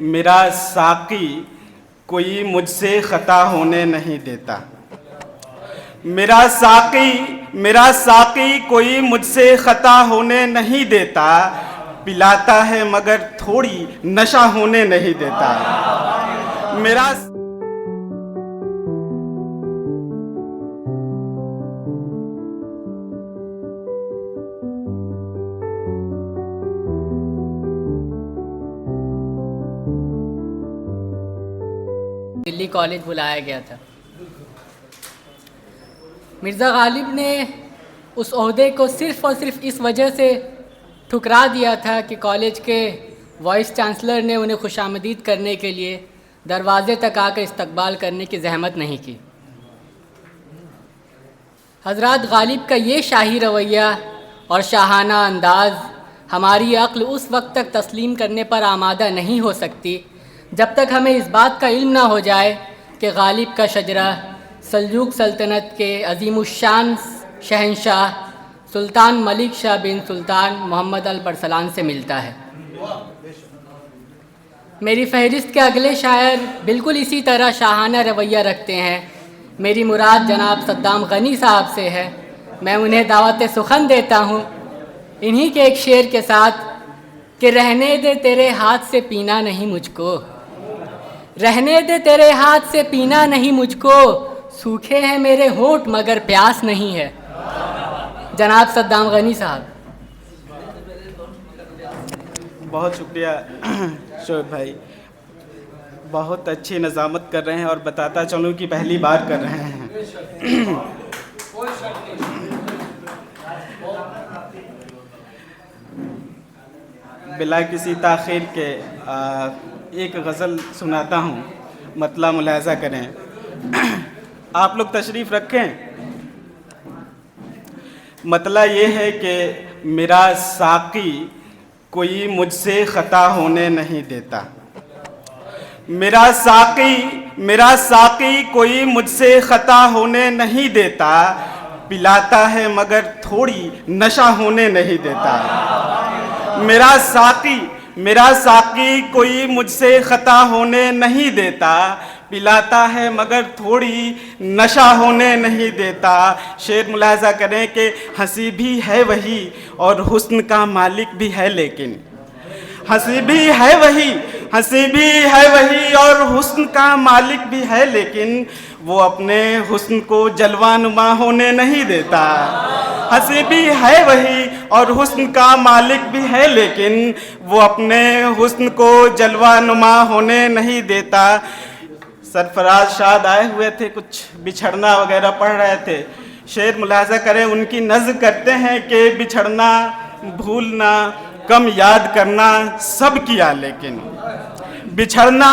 मेरा साक़ी कोई मुझसे ख़ता होने नहीं देता। मेरा साक़ी कोई मुझसे ख़ता होने नहीं देता, पिलाता है मगर थोड़ी नशा होने नहीं देता। मेरा दिल्ली कॉलेज बुलाया गया था। मिर्ज़ा गालिब ने उस ओहदे को सिर्फ़ और सिर्फ इस वजह से ठुकरा दिया था कि कॉलेज के वाइस चांसलर ने उन्हें खुशामदीद करने के लिए दरवाज़े तक आकर इस्तकबाल करने की ज़हमत नहीं की। हज़रात, गालिब का ये शाही रवैया और शाहाना अंदाज़ हमारी अक्ल उस वक्त तक तस्लीम करने पर आमादा नहीं हो सकती जब तक हमें इस बात का इल्म ना हो जाए कि गालिब का शजरा सल्जूक सल्तनत के अज़ीमुश्शान शहंशाह सुल्तान मलिक शाह बिन सुल्तान मोहम्मद अल बरसलान से मिलता है। मेरी फहरिस्त के अगले शायर बिल्कुल इसी तरह शाहाना रवैया रखते हैं। मेरी मुराद जनाब सद्दाम गनी साहब से है। मैं उन्हें दावत सुखन देता हूँ इन्हीं के एक शेर के साथ कि रहने दे तेरे हाथ से पीना नहीं मुझको, रहने दे तेरे हाथ से पीना नहीं मुझको, सूखे हैं मेरे होंठ मगर प्यास नहीं है। जनाब सद्दाम गनी साहब। बहुत शुक्रिया शोएब भाई, बहुत अच्छी नज़ामत कर रहे हैं और बताता चलूँ कि पहली बार कर रहे हैं। बिला किसी ताख़ीर के एक गज़ल सुनाता हूँ, मतला मुलाहज़ा करें। आप लोग तशरीफ़ रखें। मतला ये है कि मेरा साक़ी कोई मुझसे ख़ता होने नहीं देता। मेरा साक़ी कोई मुझसे ख़ता होने नहीं देता, पिलाता है मगर थोड़ी नशा होने नहीं देता। मेरा साक़ी कोई मुझसे ख़ता होने नहीं देता, पिलाता है मगर थोड़ी नशा होने नहीं देता। शेर मुलाहज़ा करें कि हंसी भी है वही और हुस्न का मालिक भी है, लेकिन हंसी भी है वही और हुस्न का मालिक भी है, लेकिन वो अपने हुस्न को जलवानुमा होने नहीं देता। हंसी भी है वही और हुस्न का मालिक भी है, लेकिन वो अपने हुस्न को जलवानुमा होने नहीं देता। सरफराज शाद आए हुए थे, कुछ बिछड़ना वगैरह पढ़ रहे थे। शेर मुलाहज़ा करें, उनकी नज़्म करते हैं कि बिछड़ना भूलना कम याद करना सब किया, लेकिन बिछड़ना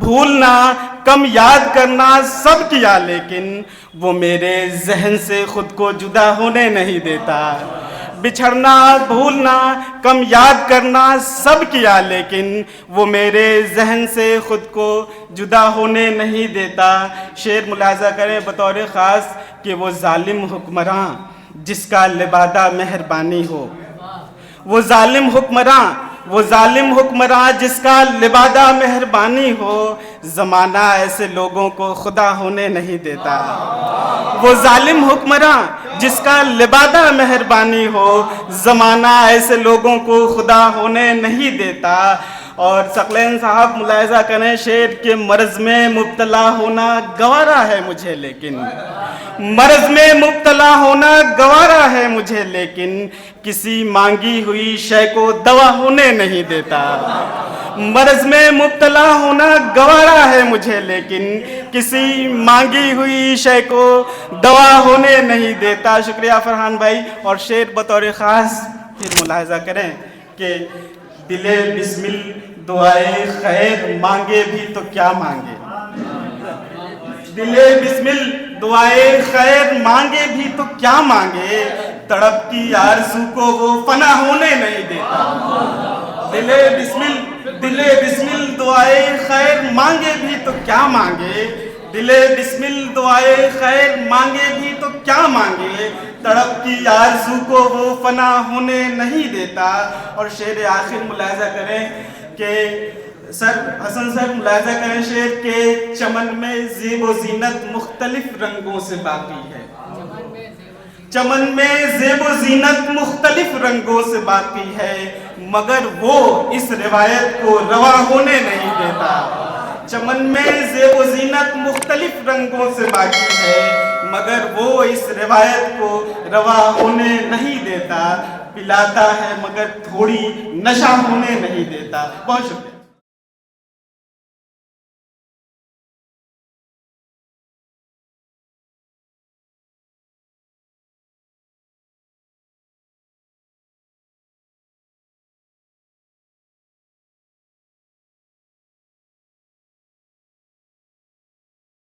भूलना कम याद करना सब किया, लेकिन वो मेरे जहन से ख़ुद को जुदा होने नहीं देता। बिछड़ना भूलना कम याद करना सब किया, लेकिन वो मेरे जहन से ख़ुद को जुदा होने नहीं देता। शेर मुलाहज़ा करें बतौर ख़ास कि वो ज़ालिम हुक्मरान जिसका लिबादा मेहरबानी हो, वो ज़ालिम हुक्मरान जिसका लिबादा मेहरबानी हो, ज़माना ऐसे लोगों को खुदा होने नहीं देता। वो ज़ालिम हुक्मरान जिसका लिबादा मेहरबानी हो, ज़माना ऐसे लोगों को खुदा होने नहीं देता। और सकलैन साहब मुलाहज़ा करें, शेर के मर्ज़ में मुब्तला होना गवारा है मुझे, लेकिन मर्ज़ में मुब्तला होना गवारा है मुझे, लेकिन किसी मांगी हुई शय को दवा होने नहीं देता। मर्ज़ में मुब्तला होना गवारा है मुझे, लेकिन किसी मांगी हुई शय को दवा होने नहीं देता। शुक्रिया फरहान भाई। और शेर बतौर ख़ास फिर मुलाहज़ा करें कि दिले बिस्मिल दुआए खैर मांगे भी तो क्या मांगे, दिले बिस्मिल दुआए खैर मांगे भी तो क्या मांगे, तड़प की आरज़ू को वो फना होने नहीं देता। दिले बिस्मिल दुआए खैर मांगे भी तो क्या मांगे, दिले बिस्मिल दुआए खैर मांगे भी तो क्या मांगे, तड़प की आरज़ू को वो फना होने नहीं देता। और शेर आखिर मुलाहज़ा करें कि सर हसन सर मुलाजा करें शेर के चमन में ज़ेब व ज़ीनत मुख्तलिफ रंगों से बाकी है। चमन में ज़ेब व ज़ीनत मुख्तलिफ रंगों से बाकी है, मगर वो इस रिवायत को रवा होने नहीं देता। चमन में ज़ेब व ज़ीनत मुख्तलिफ रंगों से बाकी है, मगर वो इस रिवायत को रवा होने नहीं देता। पिलाता है मगर थोड़ी नशा होने नहीं देता। बहुत शुक्रिया।